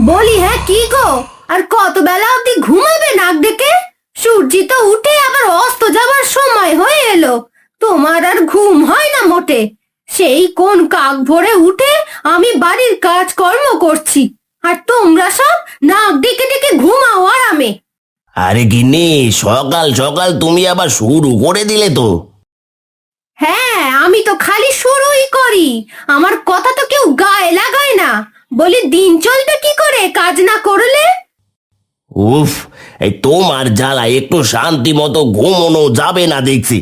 বলি হ্যাঁ কি গো, আর কত বেলা অবধি ঘুমাবে নাক ডেকে? সূর্য তো উঠে আবার অস্ত যাবার সময় হয়ে এলো, তোমার আর ঘুম হয় না মোটে। সেই কোন কাক ভোরে উঠে আমি বাড়ির কাজকর্ম করছি, আর তোমরা সব নাক ডেকে ডেকে ঘুমাও আরামে। আরে গিন্নি, সকাল সকাল তুমি আবার শুরু করে দিলে তো। হ্যাঁ, আমি তো খালি শুরুই করি, আমার কথা তো কেউ গায়ে লাগায় না। বলি দিন চলবে কি করে কাজ না করলে? উফ, এই তোমার জ্বালা একটু শান্তি মতো ঘুমোনো যাবে না দেখছি।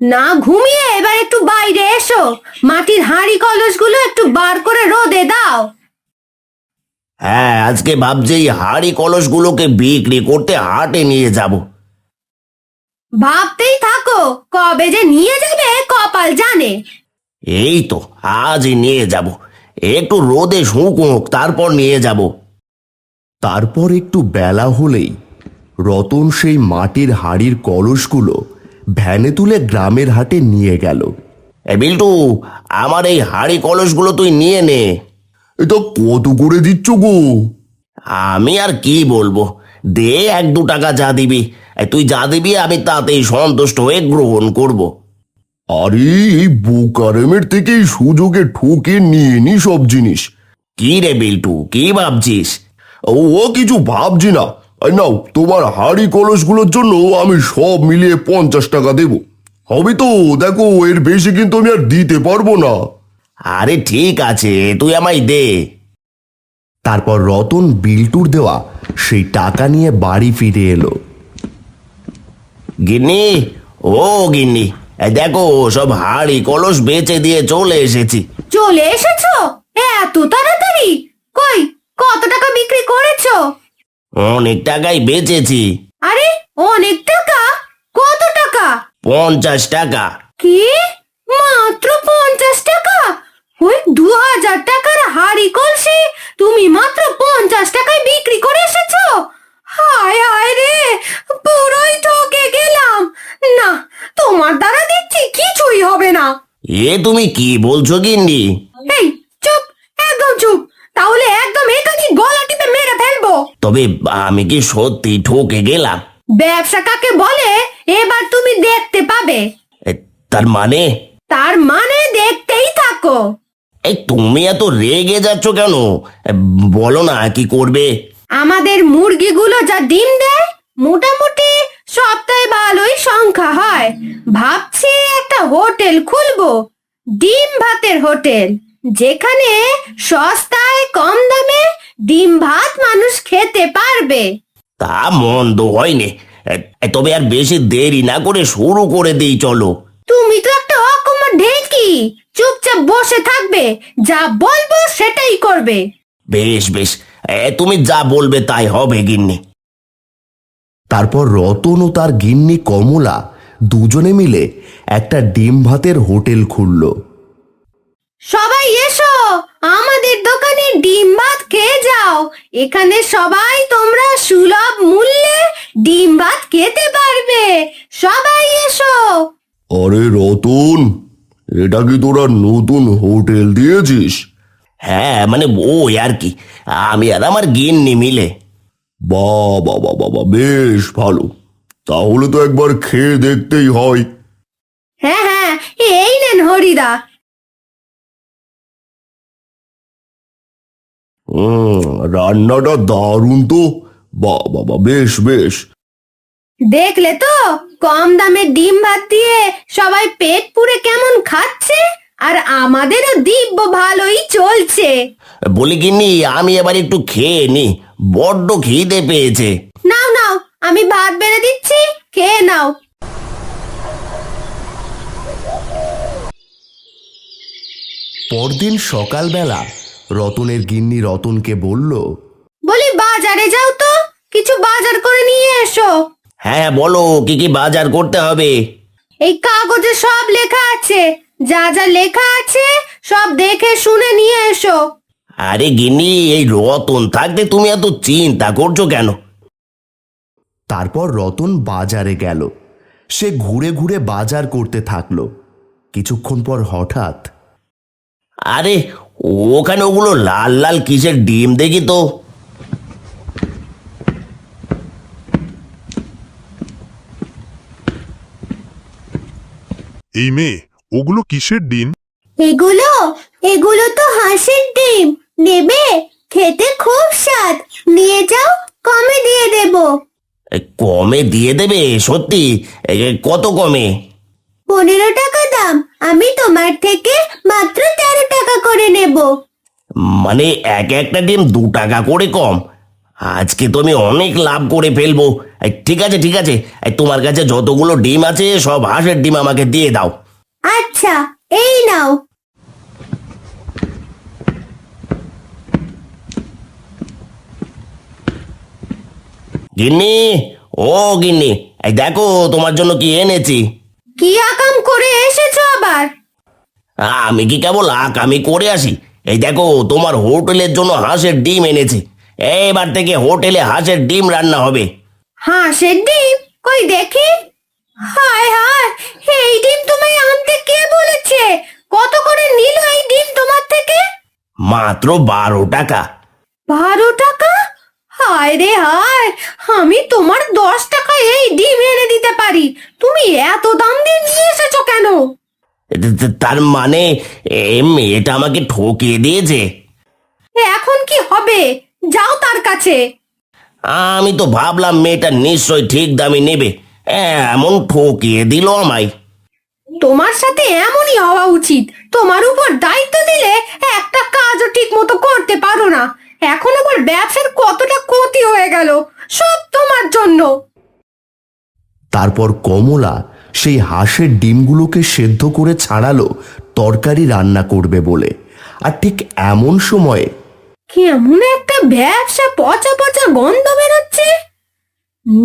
না ঘুমিয়ে এবার একটু বাইরে এসো, মাটির হাঁড়ি কলসগুলো একটু বার করে রোদে দাও। হ্যাঁ, আজকে ভাবছি এই হাঁড়ি কলসগুলোকে বিক্রি করতে হাটে নিয়ে যাব। ভাবতেই থাকো, কবে যে নিয়ে যাবে কপাল জানে। এই তো আজই নিয়ে যাব, একটু রোদে শুকুক তারপর নিয়ে যাব। তারপর একটু বেলা হলেই রতন সেই মাটির হাঁড়ির কলসগুলো ভ্যানে তুলে গ্রামের হাটে নিয়ে গেল। এ বিল্টু, আমার এই হাঁড়ি কলসগুলো তুই নিয়ে নে। এটা কত করে দিচ্ছ গো? আমি আর কি বলবো, দে 1-2 টাকা যা দিবি। তুই যা দিবি আমি তাতেই সন্তুষ্ট হয়ে গ্রহণ করব। আরে এই বোকারেমের থেকে এই সুযোগে ঠকে নিয়ে নি সব জিনিস। কি রে বিল্টু, কি ভাবছিস? ও কিছু ভাবছি না। এই নাও, তোমার হাঁড়ি কলসগুলোর জন্য আমি সব মিলিয়ে 50 টাকা দেব। হবে তো? দেখো, এর বেশি কিন্তু আমি আর দিতে পারবো না। আরে ঠিক আছে, তুই আমায় দে। তারপর রতন বিল্টুর দেওয়া সেই টাকা নিয়ে বাড়ি ফিরে এলো। গিন্নি, ও গিন্নি, এই দেখো সব হাঁড়ি কলস বেচে দিয়ে চলে এসেছি। চলে এসেছো এত তাড়াতাড়ি? কই, কত টাকা বিক্রি করেছো? অনেক টাকাই বেচেছি। আরে অনেক টাকা? কত টাকা? 50 টাকা। কি, মাত্র 50 টাকা? ওই 2000 টাকার হাঁড়ি কলসি তুমি মাত্র 50 টাকায় বিক্রি করে এসেছো? হায় হায় রে, পুরোই ঠকে গেলাম। না, তোমার দ্বারা দেখছি কিছুই হবে না। এ তুমি কি বলছো গিন্নি? এই চুপ, একদম চুপ, তাহলে একদম এখানে গলা টিপে মেরে ফেলবো। তবে আমি কি সত্যি ঠকে গেলাম? ব্যবসা কাকে বলে এবার তুমি দেখতে পাবে। এ, তার মানে? তার মানে দেখতেই থাকো। এই তুমি এত রেগে যাচ্ছ কেন? বলো না কি করবে? আমাদের মুরগিগুলো যা ডিম দেয়, মোটামুটি সপ্তাহে ভালোই সংখ্যা হয়। ভাবছি একটা হোটেল খুলবো, ডিম ভাতের হোটেল, যেখানে সস্তায় কম দামে ডিম ভাত মানুষ খেতে পারবে। তা মন্দ হয়নি। তবে আর বেশি দেরি না করে শুরু করে দিই চলো। তুমি তো একটা অকমা ঢেকি, চুপচাপ বসে থাকবে, যা বলবো সেটাই করবে। বেশ বেশ, তুমি যা বলবে তাই হবে গিন্নি। তারপর রতন ও তার গিন্নি কমলা দুজনে মিলে একটা ডিম ভাতের হোটেল খুলল। সবাই এসো, আমাদের দোকানে ডিম ভাত খেয়ে যাও। এখানে সবাই তোমরা সুলভ মূল্যে ডিম ভাত খেতে পারবে। সবাই এসো। আরে রতন, এটা কি তোরা নতুন হোটেল দিয়েছিস? হ্যাঁ মানে ওই আর কি, আমি আর আমার গিন্নি মিলে। বাবা বাবা বাবা, বেশ ভালো। তাহলে তো একবার খেয়ে দেখতেই হয়। হ্যাঁ হ্যাঁ, এই নেন হরিদা। রান্নাটা দারুণ তো। বাবা বাবা, বেশ বেশ। দেখলে তো, কম দামে ডিম ভাত দিয়ে সবাই পেট পুরে কেমন খাচ্ছে, আর আমাদেরও দিব্য ভালোই চলছে। বলি গিন্নি, আমি এবার একটু খেয়ে নি, বড্ড খিদে পেয়েছে। নাও নাও, আমি ভাত বেড়ে দিচ্ছি, খেয়ে নাও। পরদিন সকালবেলা রতনের গিন্নি রতনকে বলল, বলি বাজারে যাও তো, কিছু বাজার করে নিয়ে এসো। হ্যাঁ বলো, কি কি বাজার করতে হবে? এই কাগজে সব লেখা আছে, যা যা লেখা আছে সব দেখে শুনে নিয়ে এসো। আরে গিন্নি, এই রতন থাকতে তুমি এত চিন্তা করছো কেন? তারপর রতন বাজারে গেল। সে ঘুরে ঘুরে বাজার করতে থাকলো। কিছুক্ষণ পর হঠাৎ, আরে ওখানে ওগুলো লাল লাল কিসের ডিম দেখি তো। এই মেয়ে, ওগুলো কিসের ডিম? এগুলো এগুলো তো হাঁসের ডিম। নেবে? খেতে খুব স্বাদ। নিয়ে যাও, কমে দিয়ে দেব। কমে দিয়ে দেবে? সত্যি? কত কমে? 15 টাকা দাম। আমি তোমার থেকে মাত্র 13 টাকা করে নেব। মানে একটা ডিম 2 টাকা করে কম? আজকে তো আমি অনেক লাভ করে ফেলবো। ঠিক আছে ঠিক আছে, তোমার কাছে যতগুলো ডিম আছে সব হাঁসের ডিম আমাকে দিয়ে দাও। আচ্ছা, এই নাও। গিন্নি, ও গিন্নি, এই দেখো তোমার জন্য কি এনেছি। কি আকাম করে এসেছো আবার? আমি কি কেবল আকামি করে আসি? এই দেখো তোমার হোটেলের জন্য হাঁসের ডিম এনেছি। এবার থেকে হোটেলে হাঁসের ডিম রান্না হবে। হাঁসের ডিম? কই দেখি। হায় হায়, এই ডিম তোমায় আনতে কে বলেছে? কত করে নিল এই ডিম তোমার থেকে? মাত্র 12 টাকা। 12 টাকা? হায় রে হায়, আমি তোমার 10 টাকায় এই ডিম এনে দিতে পারি। তুমি এত দাম দিয়ে নিয়ে এসেছো কেন? তার মানে মেয়েটা আমাকে ঠকিয়ে দিয়েছে। এখন কি হবে? যাও তার কাছে। আমি তো ভাবলাম মেয়েটা নিশ্চয়ই ঠিক দামে নেবে, এমন ঠকিয়ে দিল আমায়। তোমার সাথে এমনই হওয়া উচিত। তোমার উপর দায়িত্ব দিলে একটা কাজও ঠিক মতো করতে পারো না। এখন আবার ব্যবসার কতটা ক্ষতি হয়ে গেল, সব তোমার জন্য। তারপর কমলা সেই হাঁসের ডিমগুলোকে সেদ্ধ করে ছাড়ালো তরকারি রান্না করবে বলে। আর ঠিক এমন সময়ে কেমন একটা ব্যবসা পচা পচা গন্ধ বেরোচ্ছে।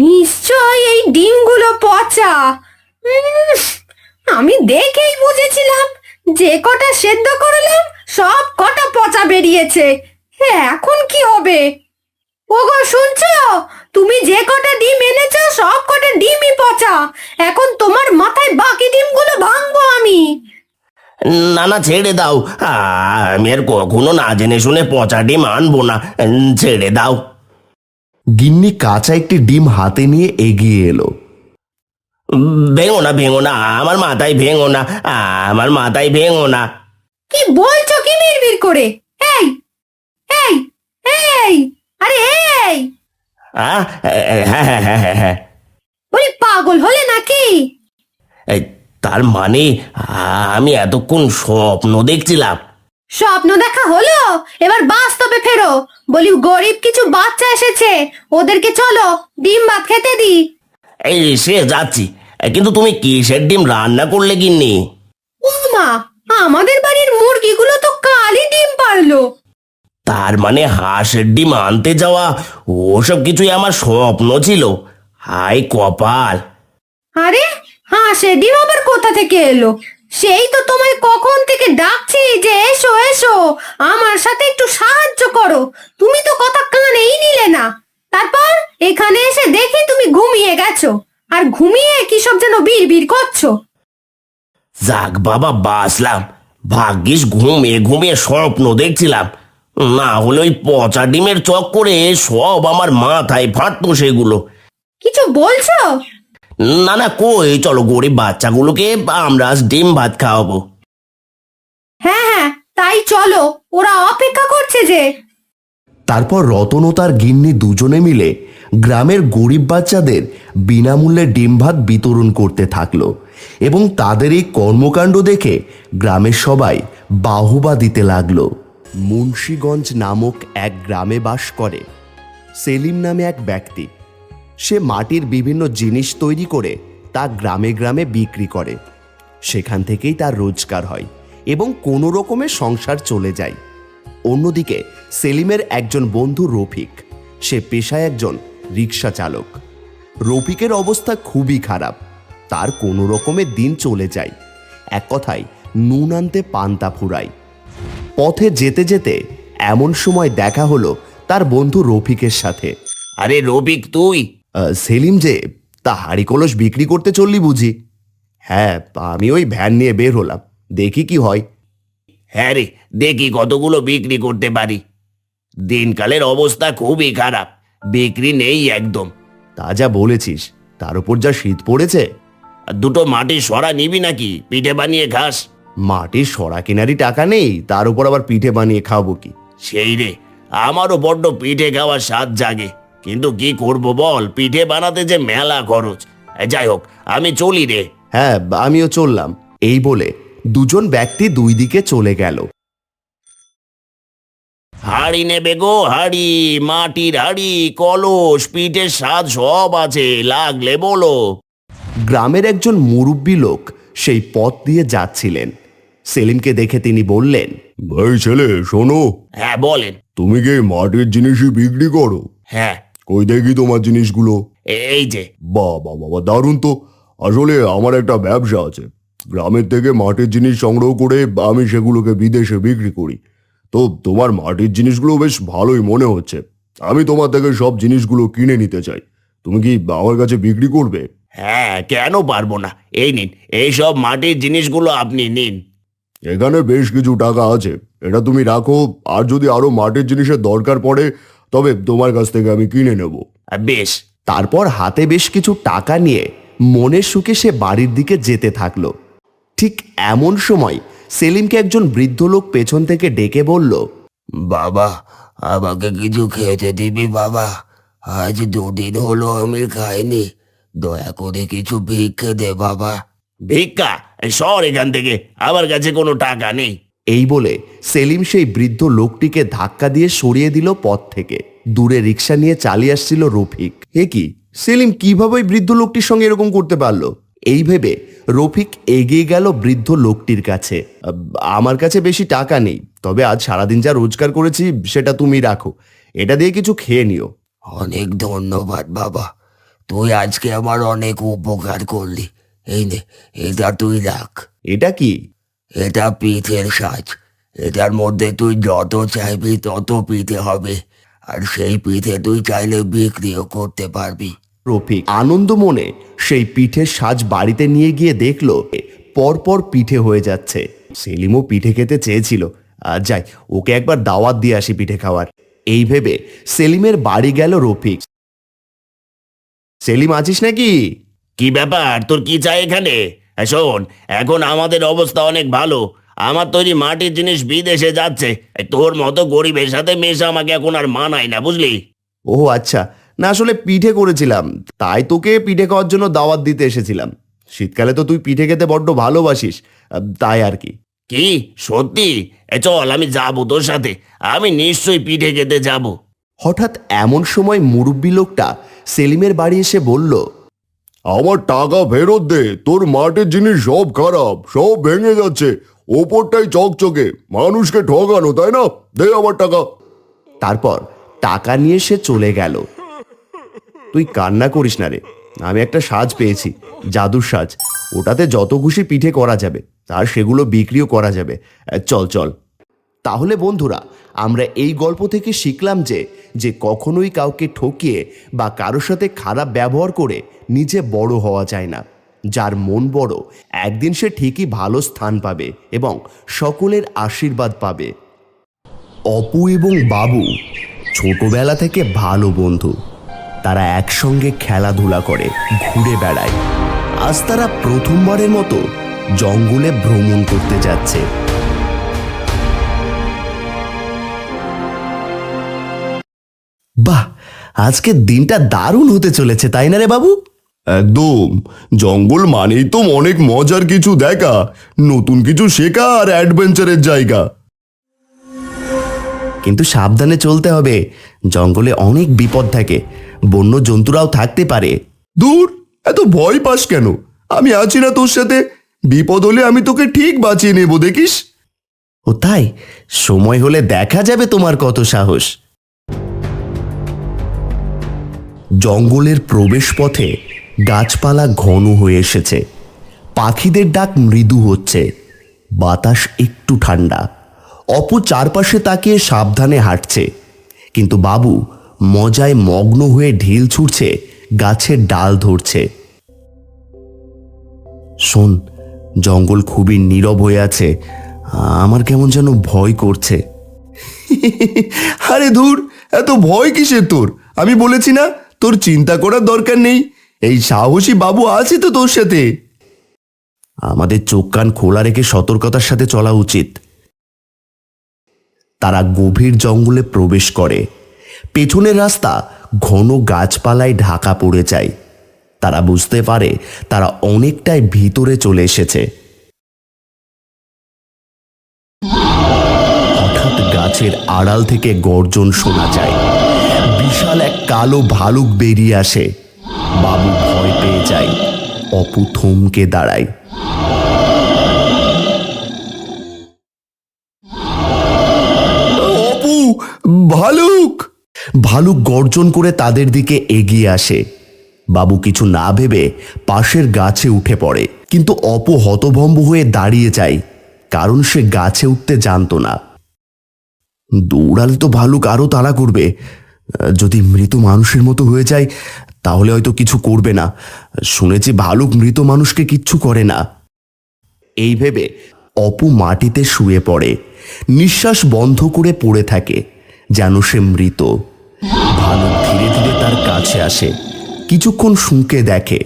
নিশ্চয় এই ডিমগুলো পচা। আমি দেখেই বুঝেছিলাম, যে কটা সেদ্ধ করলাম সব কটা পচা বেরিয়েছে। এখন কি হবে? ওগো শুনছো? তুমি যে কটা ডিম এনেছো সব কটা ডিমই পচা। এখন তোমার মাথায় বাকি ডিমগুলো ভাঙবো আমি। না না, ছেড়ে দাও। আমি আর কখনো না জেনে শুনে পচা ডিম আনবো না। ছেড়ে দাও। গিন্নি কাঁচা একটি ডিম হাতে নিয়ে এগিয়ে এলো। ভেঙো না ভেঙো না, আমার মাথায় ভেঙো না, আমার মাথায় ভেঙো না। কি বলছো কি বিড়বিড় করে? এই এই এই, আরে এই, হ্যাঁ হ্যাঁ হ্যাঁ হ্যাঁ হ্যাঁ। ওরে পাগল হলে নাকি? এই, তার মানে আমি এতক্ষণ স্বপ্ন দেখছিলাম? স্বপ্ন দেখা হলো, এবার বাস্তবে ফেরো। বলি গরিব কিছু বাচ্চা এসেছে, ওদেরকে চলো ডিম ভাত খেতে দি। এই সে যাচ্ছি, কিন্তু তুমি কিসের ডিম রান্না করলে গিন্নি? মা, আমাদের বাড়ির মুরগিগুলো তো কালই ডিম পারলো। তার মানে হাঁসের ডিম আনতে যাওয়া ওসব কিছুই আমার স্বপ্ন ছিল। হায় কপাল। আরে হাঁসের ডিম আবার কোথা থেকে এলো? সেই তো তোমায় কখন থেকে ডাকছি যে এসো এসো, আমার সাথে একটু সাহায্য করো। তুমি তো কথা কানেই নিলে না। তারপর এখানে এসে দেখি তুমি ঘুমিয়ে গেছো, আর ঘুমিয়ে কি সব যেন বিড়বিড় করছো। যাক বাবা, বাঁচলাম। ভাগ্যিস ঘুমিয়ে ঘুমিয়ে স্বপ্ন দেখছিলাম, না হলে ওই পচা ডিমের চক্করে সব আমার মাথায় ফাটতো সেগুলো। কিছু বলছো? না না, কই, চলো গরিব বাচ্চাগুলোকে আমরা আজ ডিম ভাত খাওয়াবো। হ্যাঁ হ্যাঁ, তাই চলো, ওরা অপেক্ষা করছে যে। তারপর রতন ও তার গিন্নি দুজনে মিলে গ্রামের গরিব বাচ্চাদের বিনামূল্যে ডিম ভাত বিতরণ করতে থাকলো এবং তাদের এই কর্মকাণ্ড দেখে গ্রামের সবাই বাহবা দিতে লাগলো। মুন্সীগঞ্জ নামক এক গ্রামে বাস করে সেলিম নামে এক ব্যক্তি। সে মাটির বিভিন্ন জিনিস তৈরি করে তা গ্রামে গ্রামে বিক্রি করে। সেখান থেকেই তার রোজগার হয় এবং কোনো রকমে সংসার চলে যায়। অন্যদিকে সেলিমের একজন বন্ধু রফিক, সে পেশায় একজন রিক্সা চালক। রফিকের অবস্থা খুবই খারাপ, তার কোনো রকমে দিন চলে যায়। এক কথায় নুন আনতে পান্তা ফুরায়। পথে যেতে যেতে এমন সময় দেখা হলো তার বন্ধু রফিকের সাথে। আরে রবিক, তুই? সেলিম যে, তা হাঁড়ি কলস বিক্রি করতে চললি বুঝি? হ্যাঁ, আমি ওই ভ্যান নিয়ে বের হলাম, দেখি কি হয়। হ্যাঁ রে, দেখি কতগুলো বিক্রি করতে পারি। দিনকালের অবস্থা খুবই খারাপ, বিক্রি নেই একদম। তা যা বলেছিস, তার উপর যা শীত পড়েছে। আর দুটো মাটির সরা নিবি নাকি, পিঠে বানিয়ে খাস? মাটির সরা কেনারই টাকা নেই, তার উপর আবার পিঠে বানিয়ে খাবো কি? সেই রে, আমারও বড্ড পিঠে খাওয়ার স্বাদ জাগে, কিন্তু কি করব বল, পিঠে বানাতে যে মেলা খরচ। যাই হোক, আমি চলি রে। হ্যাঁ, আমিও চললাম। এই বলে দুজন ব্যক্তি দুই দিকে চলে গেল। হাড়ি নেবে গো, হাড়ি, মাটির হাড়ি, কলস, পিঠের স্বাদ সব আছে, লাগলে বলো। গ্রামের একজন মুরব্বী লোক সেই পথ দিয়ে যাচ্ছিলেন। সেলিমকে দেখে তিনি বললেন, ভাই ছেলে শোনো, হ্যাঁ বলেন। তুমি কি মাটির জিনিসই বিক্রি করো? হ্যাঁ, কই দেখি তোমার জিনিসগুলো। এই যে। বাবা বাবা, দারুণ তো। আসলে আমার একটা ব্যবসা আছে, গ্রামের থেকে মাটির জিনিস সংগ্রহ করে আমি সেগুলোকে বিদেশে বিক্রি করি। তো তোমার মাটির জিনিসগুলো বেশ ভালোই মনে হচ্ছে, আমি তোমার থেকে সব জিনিসগুলো কিনে নিতে চাই। তুমি কি আমার কাছে বিক্রি করবে? হ্যাঁ, কেন পারবো না, এই নিন, এই সব মাটির জিনিসগুলো আপনি নিন। এখানে বেশ কিছু টাকা আছে, এটা তুমি রাখো, আর যদি আরো মাটির জিনিসের দরকার পড়ে তবে তোমার কাছ থেকে আমি কিনে নেব। বেশ। তারপর হাতে বেশ কিছু টাকা নিয়ে মনের সুখে সে বাড়ির দিকে যেতে থাকলো। ঠিক এমন সময় সেলিমকে একজন বৃদ্ধ লোক পেছন থেকে ডেকে বলল, বাবা, আমাকে কিছু খেতে দিবি বাবা? আজ 2 দিন হলো আমি খাইনি, দয়া করে কিছু ভিক্ষে দে বাবা। ভিক্ষা? সর এখান থেকে, আমার কাছে কোনো টাকা নেই। এই বলে সেলিম সেই বৃদ্ধ লোকটিকে ধাক্কা দিয়ে সরিয়ে দিল পথ থেকে। দূরে রিক্সা নিয়ে চালিয়ে আসছিল রফিক। এ কি, সেলিম কিভাবে ওই বৃদ্ধ লোকটির সঙ্গে এরকম করতে পারলো? এই ভেবে রফিক এগিয়ে গেল বৃদ্ধ লোকটির কাছে। আমার কাছে বেশি টাকা নেই, তবে আজ সারাদিন যা রোজগার করেছি সেটা তুমি রাখো, এটা দিয়ে কিছু খেয়ে নিও। অনেক ধন্যবাদ বাবা, তুই আজকে আমার অনেক উপকার করলি। এই নে, এটা তুই রাখ। এটা কি? এটা পিঠের সাজ, এটার মধ্যে তুই যত চাইবি তত পিঠে হবে, আর সেই পিঠে তুই চাইলে বিক্রিও করতে পারবি। রফিক আনন্দ মনে সেই পিঠের সাজ বাড়িতে নিয়ে গিয়ে দেখলো পরপর পিঠে হয়ে যাচ্ছে। সেলিমও পিঠে খেতে চেয়েছিল, আর যাই, ওকে একবার দাওয়াত দিয়ে আসি পিঠে খাওয়ার। এই ভেবে সেলিমের বাড়ি গেল রফিক। সেলিম, আছিস নাকি? কি ব্যাপার, তোর কি চাই এখানে? শোন, এখন আমাদের অবস্থা অনেক ভালো, আমার তৈরি মাটির জিনিস বিদেশে যাচ্ছে, তোর মতো গরিবের সাথে মেশা আমাকে এখন আর মানায় না, বুঝলি? ও আচ্ছা, না আসলে পিঠে করেছিলাম, তাই তোকে পিঠে খাওয়ার জন্য দাওয়াত দিতে এসেছিলাম। শীতকালে তো তুই পিঠে খেতে বড্ড ভালোবাসিস, তাই আর কি। কি সত্যি? চল, আমি যাবো তোর সাথে, আমি নিশ্চয়ই পিঠে খেতে যাব। হঠাৎ এমন সময় মুরব্বী লোকটা সেলিমের বাড়ি এসে বলল, আমার টাকা ফেরত দে, তোর মাটির জিনিস সব খারাপ, সব ভেঙে যাচ্ছে, ওপরটাই চকচকে, মানুষকে ঠকানো, তাই না? দে আমার টাকা। তারপর টাকা নিয়ে সে চলে গেল। তুই কান্না করিস না রে, আমি একটা সাজ পেয়েছি, জাদুর সাজ, ওটাতে যত খুশি পিঠে করা যাবে, আর সেগুলো বিক্রিও করা যাবে। চল চল। তাহলে বন্ধুরা, আমরা এই গল্প থেকে শিখলাম যে কখনোই কাউকে ঠকিয়ে বা কারোর সাথে খারাপ ব্যবহার করে নিজে বড় হওয়া যায় না। যার মন বড়, একদিন সে ঠিকই ভালো স্থান পাবে এবং সকলের আশীর্বাদ পাবে। অপু এবং বাবু ছোটবেলা থেকে ভালো বন্ধু। তারা একসঙ্গে খেলাধুলা করে, ঘুরে বেড়ায়। আজ তারা প্রথমবারের মতো জঙ্গলে ভ্রমণ করতে যাচ্ছে। বাহ, আজকের দিনটা দারুণ হতে চলেছে, তাই না রে বাবু? একদম, জঙ্গল মানেই তো অনেক মজার কিছু দেখা, নতুন কিছু শেখা আর অ্যাডভেঞ্চারের জায়গা। কিন্তু সাবধানে চলতে হবে, জঙ্গলে অনেক বিপদ থাকে, বন্য জন্তুরাও থাকতে পারে। দূর, এত ভয় পাস কেন? আমি আছি না তোর সাথে, বিপদ হলে আমি তোকে ঠিক বাঁচিয়ে নেব, দেখিস। ও তাই? সময় হলে দেখা যাবে তোমার কত সাহস। জঙ্গলের প্রবেশপথে গাছপালা ঘন হয়ে এসেছে, পাখিদের ডাক মৃদু হচ্ছে, বাতাস একটু ঠান্ডা। অপু চারপাশে তাকিয়ে সাবধানে হাঁটছে, কিন্তু বাবু মজায় মগ্ন হয়ে ঢিল ছুঁড়ছে, গাছের ডাল ধরছে। শোন, জঙ্গল খুবই নীরব হয়ে আছে, আমার কেমন যেন ভয় করছে। আরে ধুর, এত ভয় কিসের তোর? আমি বলেছি না তোর চিন্তা করার দরকার নেই, এই সাহসী বাবু আছে তো তোর সাথে। আমাদের চোখ কান খোলা রেখে সতর্কতার সাথে চলা উচিত। তারা গভীর জঙ্গলে প্রবেশ করে। পেছনের রাস্তা ঘন গাছপালায় ঢাকা পড়ে যায়। তারা বুঝতে পারে তারা অনেকটাই ভিতরে চলে এসেছে। হঠাৎ গাছের আড়াল থেকে গর্জন শোনা যায়। বিশাল এক কালো ভালুক বেরিয়ে আসে। বাবু ভয় পেয়ে যায়। অপু থমকে দাঁড়ায়। অপু, ভালুক! ভালুক গর্জন করে তাদের দিকে এগিয়ে আসে। বাবু কিছু না ভেবে পাশের গাছে উঠে পড়ে, কিন্তু অপু হতভম্ব হয়ে দাঁড়িয়ে যায়, কারণ সে গাছে উঠতে জানতো না। দৌড়ালে তো ভালুক আরো তাড়া করবে। যদি মৃত মানুষের মতো হয়ে যায় তাহলে হয়তো কিছু করবে না। শুনেছি ভালুক মৃত মানুষকে কিচ্ছু করে না। এই ভেবে অপু মাটিতে শুয়ে পড়ে, নিঃশ্বাস বন্ধ করে পড়ে থাকে, যেন সে মৃত। ভালুক ধীরে ধীরে তার কাছে আসে, কিছুক্ষণ শুঁকে দেখে,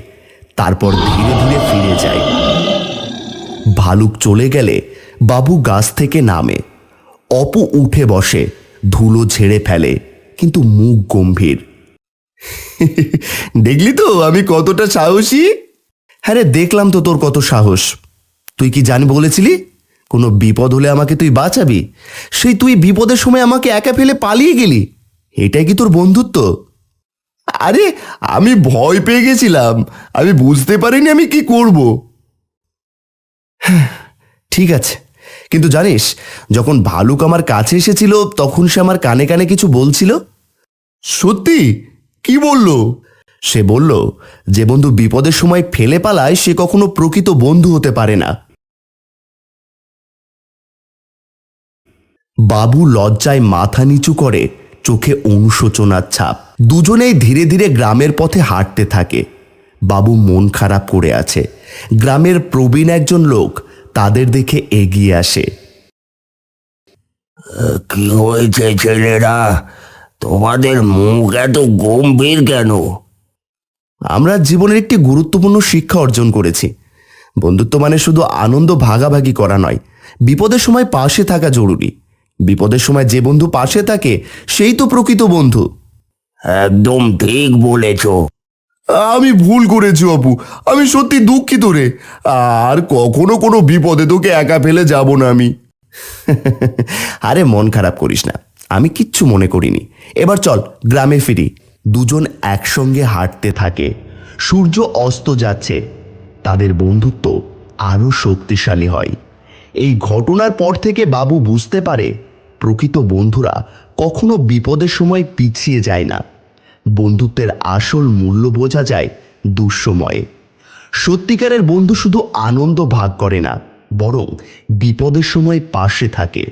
তারপর ধীরে ধীরে ফিরে যায়। ভালুক চলে গেলে বাবু গাছ থেকে নামে। অপু উঠে বসে, ধুলো ঝেড়ে ফেলে, কিন্তু মুখ গম্ভীর। দেখলি তো আমি কতটা সাহসী? হ্যাঁ রে, দেখলাম তো তোর কত সাহস। তুই কি জানি বলেছিলি কোনো বিপদ হলে আমাকে তুই বাঁচাবি, সেই তুই বিপদের সময় আমাকে একা ফেলে পালিয়ে গেলি। এটাই কি তোর বন্ধুত্ব? আরে আমি ভয় পেয়ে গেছিলাম, আমি বুঝতে পারিনি আমি কি করব। ঠিক আছে, কিন্তু জানিস যখন ভালুক আমার কাছে এসেছিল তখন সে আমার কানে কানে কিছু বলছিল। সত্যি? কি বলল? সে বলল যে বন্ধু বিপদের সময় ফেলে পালায় সে কখনো প্রকৃত বন্ধু হতে পারে না। বাবু লজ্জায় মাথা নিচু করে, চোখে অনুশোচনার ছাপ। দুজনেই ধীরে ধীরে গ্রামের পথে হাঁটতে থাকে। বাবু মন খারাপ করে আছে। গ্রামের প্রবীণ একজন লোক তাদের দেখে এগিয়ে আসে। কি হয়েছে ছেলেরা? তোমাদের মুখ এত গম্ভীর কেন? আমরা জীবনের একটি গুরুত্বপূর্ণ শিক্ষা অর্জন করেছি। বন্ধুত্ব মানে শুধু আনন্দ ভাগাভাগি করা নয়, বিপদের সময় পাশে থাকা জরুরি। বিপদের সময় যে বন্ধু পাশে থাকে সেই তো প্রকৃত বন্ধু। একদম ঠিক বলেছ। আমি ভুল করেছি অপু, আমি সত্যি দুঃখিত রে। আর কখনো কোনো বিপদে তোকে একা ফেলে যাব না আমি। আরে মন খারাপ করিস না, আমি কিচ্ছু মনে করিনি। এবার চল গ্রামে ফিরি। দুজন একসঙ্গে হাঁটতে থাকে। সূর্য অস্ত যাচ্ছে। তাদের বন্ধুত্ব আরো শক্তিশালী হয়। এই ঘটনার পর থেকে বাবু বুঝতে পারে প্রকৃত বন্ধুরা কখনো বিপদের সময় পিছিয়ে যায় না। বন্ধুত্বের আসল মূল্য বোঝা যায় দুঃসময়ে। সত্যিকারের বন্ধু শুধু আনন্দ ভাগ করে না, বরং বিপদের সময় পাশে থাকে।